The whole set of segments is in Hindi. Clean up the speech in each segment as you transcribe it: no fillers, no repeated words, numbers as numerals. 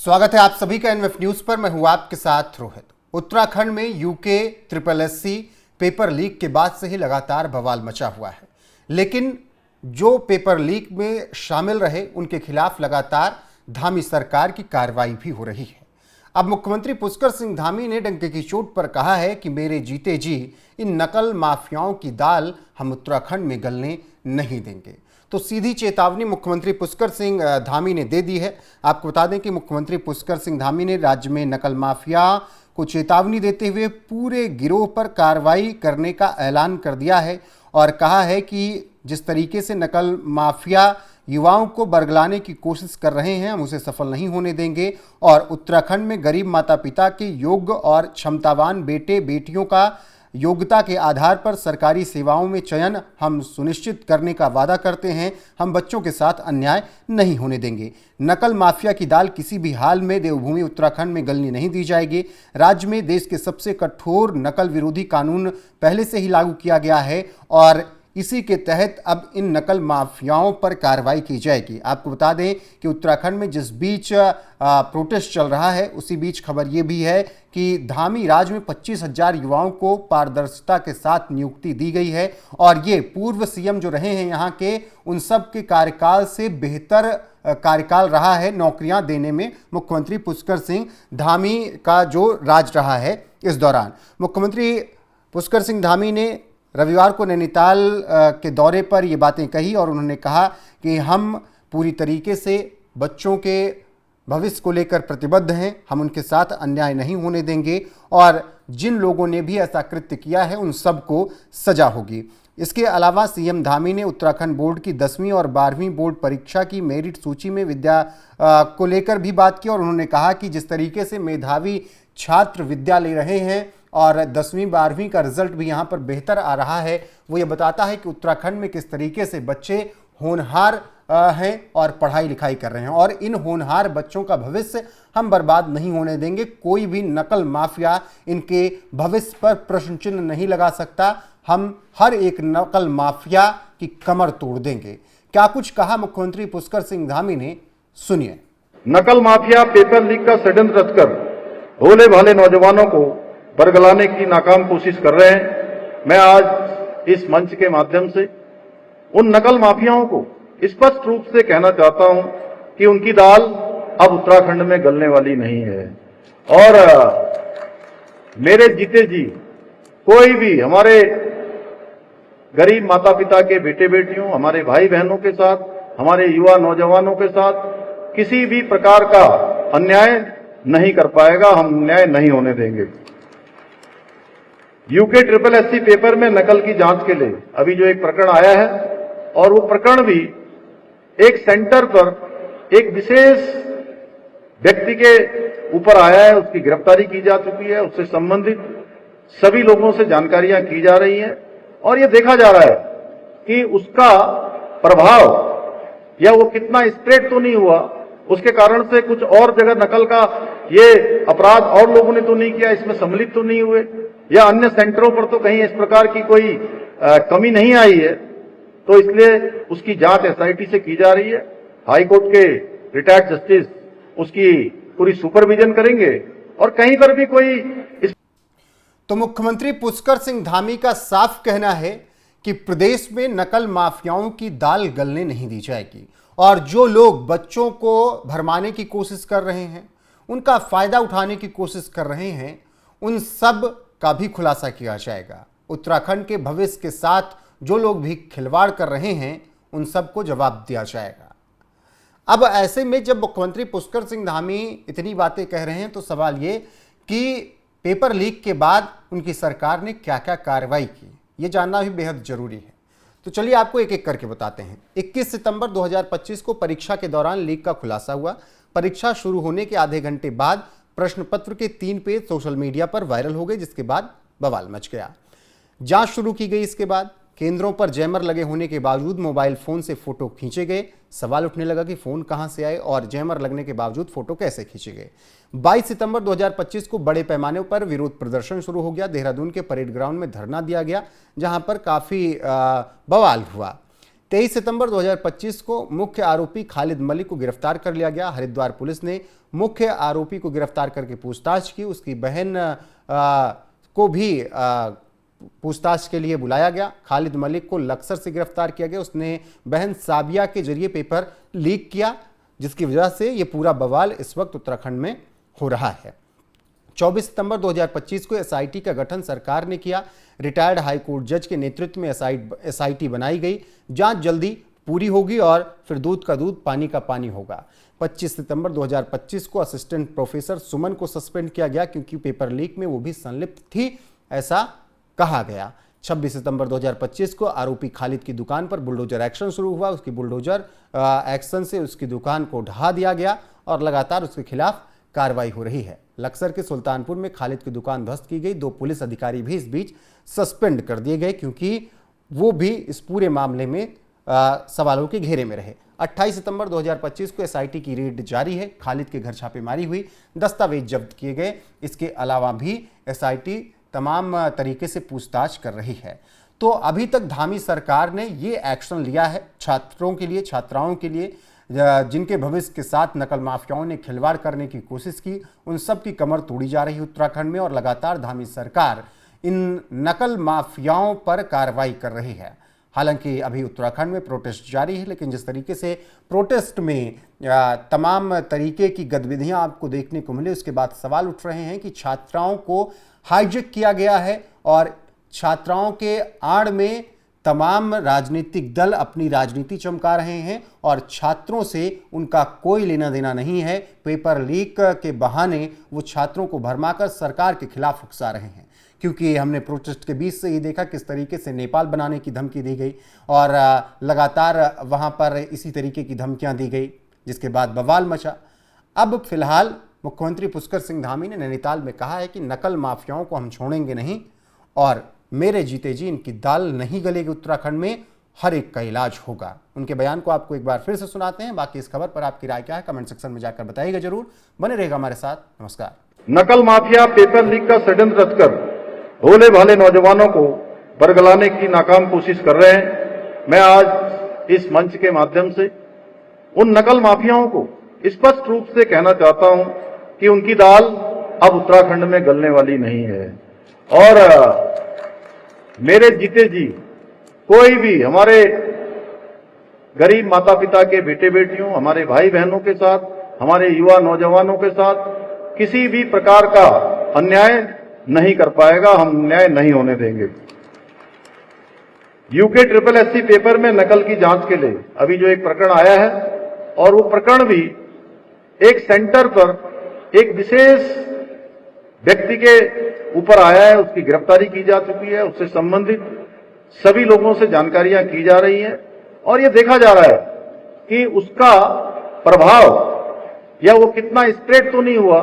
स्वागत है आप सभी का एनएफ न्यूज पर। मैं हूं आपके साथ रोहित। उत्तराखंड में यूके SSSC पेपर लीक के बाद से ही लगातार बवाल मचा हुआ है, लेकिन जो पेपर लीक में शामिल रहे उनके खिलाफ लगातार धामी सरकार की कार्रवाई भी हो रही है। अब मुख्यमंत्री पुष्कर सिंह धामी ने डंके की चोट पर कहा है कि मेरे जीते जी इन नकल माफियाओं की दाल हम उत्तराखंड में गलने नहीं देंगे। तो सीधी चेतावनी मुख्यमंत्री पुष्कर सिंह धामी ने दे दी है। आपको बता दें कि मुख्यमंत्री पुष्कर सिंह धामी ने राज्य में नकल माफिया को चेतावनी देते हुए पूरे गिरोह पर कार्रवाई करने का ऐलान कर दिया है और कहा है कि जिस तरीके से नकल माफिया युवाओं को बरगलाने की कोशिश कर रहे हैं, हम उसे सफल नहीं होने देंगे और उत्तराखंड में गरीब माता पिता के योग्य और क्षमतावान बेटे बेटियों का योग्यता के आधार पर सरकारी सेवाओं में चयन हम सुनिश्चित करने का वादा करते हैं। हम बच्चों के साथ अन्याय नहीं होने देंगे। नकल माफिया की दाल किसी भी हाल में देवभूमि उत्तराखंड में गलनी नहीं दी जाएगी। राज्य में देश के सबसे कठोर नकल विरोधी कानून पहले से ही लागू किया गया है और इसी के तहत अब इन नकल माफियाओं पर कार्रवाई की जाएगी। आपको बता दें कि उत्तराखंड में जिस बीच प्रोटेस्ट चल रहा है, उसी बीच खबर ये भी है कि धामी राज्य में 25,000 युवाओं को पारदर्शिता के साथ नियुक्ति दी गई है और ये पूर्व सीएम जो रहे हैं यहाँ के, उन सब के कार्यकाल से बेहतर कार्यकाल रहा है नौकरियां देने में मुख्यमंत्री पुष्कर सिंह धामी का जो राज रहा है। इस दौरान मुख्यमंत्री पुष्कर सिंह धामी ने रविवार को नैनीताल के दौरे पर ये बातें कही और उन्होंने कहा कि हम पूरी तरीके से बच्चों के भविष्य को लेकर प्रतिबद्ध हैं, हम उनके साथ अन्याय नहीं होने देंगे और जिन लोगों ने भी ऐसा कृत्य किया है उन सबको सजा होगी। इसके अलावा सीएम धामी ने उत्तराखंड बोर्ड की 10वीं और 12वीं बोर्ड परीक्षा की मेरिट सूची में विद्या को लेकर भी बात की और उन्होंने कहा कि जिस तरीके से मेधावी छात्र विद्या ले रहे हैं और 10वीं 12वीं का रिजल्ट भी यहाँ पर बेहतर आ रहा है, वो ये बताता है कि उत्तराखंड में किस तरीके से बच्चे होनहार हैं और पढ़ाई लिखाई कर रहे हैं और इन होनहार बच्चों का भविष्य हम बर्बाद नहीं होने देंगे। कोई भी नकल माफिया इनके भविष्य पर प्रश्न चिन्ह नहीं लगा सकता। हम हर एक नकल माफिया की कमर तोड़ देंगे। क्या कुछ कहा मुख्यमंत्री पुष्कर सिंह धामी ने, सुनिए। नकल माफिया पेपर लीक का षड्यंत्र रचकर भोले भाले नौजवानों को बरगलाने की नाकाम कोशिश कर रहे हैं। मैं आज इस मंच के माध्यम से उन नकल माफियाओं को स्पष्ट रूप से कहना चाहता हूं कि उनकी दाल अब उत्तराखंड में गलने वाली नहीं है और मेरे जीते जी कोई भी हमारे गरीब माता पिता के बेटे बेटियों, हमारे भाई बहनों के साथ, हमारे युवा नौजवानों के साथ किसी भी प्रकार का अन्याय नहीं कर पाएगा। हम अन्याय नहीं होने देंगे। यूके SSSC पेपर में नकल की जांच के लिए अभी जो एक प्रकरण आया है और वो प्रकरण भी एक सेंटर पर एक विशेष व्यक्ति के ऊपर आया है, उसकी गिरफ्तारी की जा चुकी है, उससे संबंधित सभी लोगों से जानकारियां की जा रही हैं और ये देखा जा रहा है कि उसका प्रभाव या वो कितना स्प्रेड तो नहीं हुआ, उसके कारण से कुछ और जगह नकल का ये अपराध और लोगों ने तो नहीं किया, इसमें सम्मिलित तो नहीं हुए या अन्य सेंटरों पर तो कहीं इस प्रकार की कोई कमी नहीं आई है। तो इसलिए उसकी जांच SIT से की जा रही है। हाई कोर्ट के रिटायर्ड जस्टिस उसकी पूरी सुपरविजन करेंगे और कहीं पर भी कोई तो मुख्यमंत्री पुष्कर सिंह धामी का साफ कहना है कि प्रदेश में नकल माफियाओं की दाल गलने नहीं दी जाएगी और जो लोग बच्चों को भरमाने की कोशिश कर रहे हैं, उनका फायदा उठाने की कोशिश कर रहे हैं, उन सब का भी खुलासा किया जाएगा। उत्तराखंड के भविष्य के साथ जो लोग भी खिलवाड़ कर रहे हैं, उन सबको जवाब दिया जाएगा। अब ऐसे में जब मुख्यमंत्री पुष्कर सिंह धामी इतनी बातें कह रहे हैं तो सवाल ये कि पेपर लीक के बाद उनकी सरकार ने क्या क्या कार्रवाई की, ये जानना भी बेहद जरूरी है। तो चलिए आपको एक एक करके बताते हैं। 21 सितंबर 2025 को परीक्षा के दौरान लीक का खुलासा हुआ। परीक्षा शुरू होने के आधे घंटे बाद प्रश्न पत्र के 3 पेज सोशल मीडिया पर वायरल हो गए, जिसके बाद बवाल मच गया। जांच शुरू की गई। इसके बाद केंद्रों पर जैमर लगे होने के बावजूद मोबाइल फोन से फोटो खींचे गए। सवाल उठने लगा कि फोन कहां से आए और जैमर लगने के बावजूद फोटो कैसे खींचे गए। 22 सितंबर 2025 को बड़े पैमाने पर विरोध प्रदर्शन शुरू हो गया। देहरादून के परेड ग्राउंड में धरना दिया गया, जहां पर काफी बवाल हुआ। 23 सितंबर 2025 को मुख्य आरोपी खालिद मलिक को गिरफ्तार कर लिया गया। हरिद्वार पुलिस ने मुख्य आरोपी को गिरफ्तार करके पूछताछ की। उसकी बहन को भी पूछताछ के लिए बुलाया गया। खालिद मलिक को लक्सर से गिरफ्तार किया गया। उसने बहन साबिया के जरिए पेपर लीक किया, जिसकी वजह से ये पूरा बवाल इस वक्त उत्तराखंड में हो रहा है। 24 सितंबर 2025 को एसआईटी का गठन सरकार ने किया। रिटायर्ड हाईकोर्ट जज के नेतृत्व में एसआईटी बनाई गई। जांच जल्दी पूरी होगी और फिर दूध का दूध पानी का पानी होगा। 25 सितंबर 2025 को असिस्टेंट प्रोफेसर सुमन को सस्पेंड किया गया क्योंकि पेपर लीक में वो भी संलिप्त थी, ऐसा कहा गया। 26 सितंबर 2025 को आरोपी खालिद की दुकान पर बुलडोजर एक्शन शुरू हुआ। उसकी बुलडोजर एक्शन से उसकी दुकान को ढहा दिया गया और लगातार उसके खिलाफ कार्रवाई हो रही है। लक्सर के सुल्तानपुर में खालिद की दुकान ध्वस्त की गई। 2 पुलिस अधिकारी भी इस बीच सस्पेंड कर दिए गए क्योंकि वो भी इस पूरे मामले में सवालों के घेरे में रहे। 28 सितंबर 2025 को एसआईटी की रेड जारी है। खालिद के घर छापेमारी हुई, दस्तावेज जब्त किए गए। इसके अलावा भी एसआईटी तमाम तरीके से पूछताछ कर रही है। तो अभी तक धामी सरकार ने ये एक्शन लिया है छात्रों के लिए, छात्राओं के लिए, जिनके भविष्य के साथ नकल माफियाओं ने खिलवाड़ करने की कोशिश की, उन सब की कमर तोड़ी जा रही है उत्तराखंड में। और लगातार धामी सरकार इन नकल माफियाओं पर कार्रवाई कर रही है। हालांकि अभी उत्तराखंड में प्रोटेस्ट जारी है, लेकिन जिस तरीके से प्रोटेस्ट में तमाम तरीके की गतिविधियां आपको देखने को मिले, उसके बाद सवाल उठ रहे हैं कि छात्राओं को हाईजैक किया गया है और छात्राओं के आड़ में तमाम राजनीतिक दल अपनी राजनीति चमका रहे हैं और छात्रों से उनका कोई लेना देना नहीं है। पेपर लीक के बहाने वो छात्रों को भरमाकर सरकार के खिलाफ उकसा रहे हैं, क्योंकि हमने प्रोटेस्ट के बीच से ये देखा किस तरीके से नेपाल बनाने की धमकी दी गई और लगातार वहाँ पर इसी तरीके की धमकियाँ दी गई, जिसके बाद बवाल मचा। अब फिलहाल मुख्यमंत्री पुष्कर सिंह धामी ने नैनीताल में कहा है कि नकल माफियाओं को हम छोड़ेंगे नहीं और मेरे जीते जी इनकी दाल नहीं गलेगी। उत्तराखंड में हर एक का इलाज होगा। उनके बयान को आपको एक बार फिर से सुनाते हैं। बाकी इस खबर पर आपकी राय क्या है, कमेंट सेक्शन में जाकर बताइएगा जरूर। बने रहेगा हमारे साथ। नमस्कार। नकल माफिया पेपर लीक का षड्यंत्र रचकर भोले भाले नौजवानों को बरगलाने की नाकाम कोशिश कर रहे हैं। मैं आज इस मंच के माध्यम से उन नकल माफियाओं को स्पष्ट रूप से कहना चाहता हूं कि उनकी दाल अब उत्तराखंड में गलने वाली नहीं है। और मेरे जीते जी कोई भी हमारे गरीब माता पिता के बेटे बेटियों, हमारे भाई बहनों के साथ, हमारे युवा नौजवानों के साथ किसी भी प्रकार का अन्याय नहीं कर पाएगा। हम न्याय नहीं होने देंगे। यूके SSSC पेपर में नकल की जांच के लिए अभी जो एक प्रकरण आया है, और वो प्रकरण भी एक सेंटर पर एक विशेष व्यक्ति के ऊपर आया है। उसकी गिरफ्तारी की जा चुकी है, उससे संबंधित सभी लोगों से जानकारियां की जा रही हैं और ये देखा जा रहा है कि उसका प्रभाव या वो कितना स्प्रेड तो नहीं हुआ,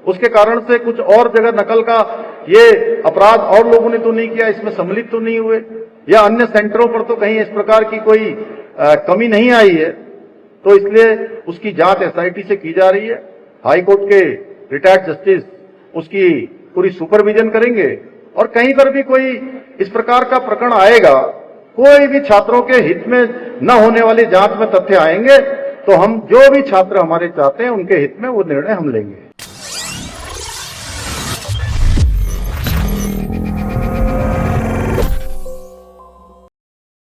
उसके कारण से कुछ और जगह नकल का ये अपराध और लोगों ने तो नहीं किया, इसमें सम्मिलित तो नहीं हुए, या अन्य सेंटरों पर तो कहीं इस प्रकार की कोई कमी नहीं आई है। तो इसलिए उसकी जांच एसआईटी से की जा रही है। हाईकोर्ट के रिटायर्ड जस्टिस उसकी पूरी सुपरविजन करेंगे और कहीं पर भी कोई इस प्रकार का प्रकरण आएगा, कोई भी छात्रों के हित में न होने वाली जांच में तथ्य आएंगे, तो हम जो भी छात्र हमारे चाहते हैं उनके हित में वो निर्णय हम लेंगे।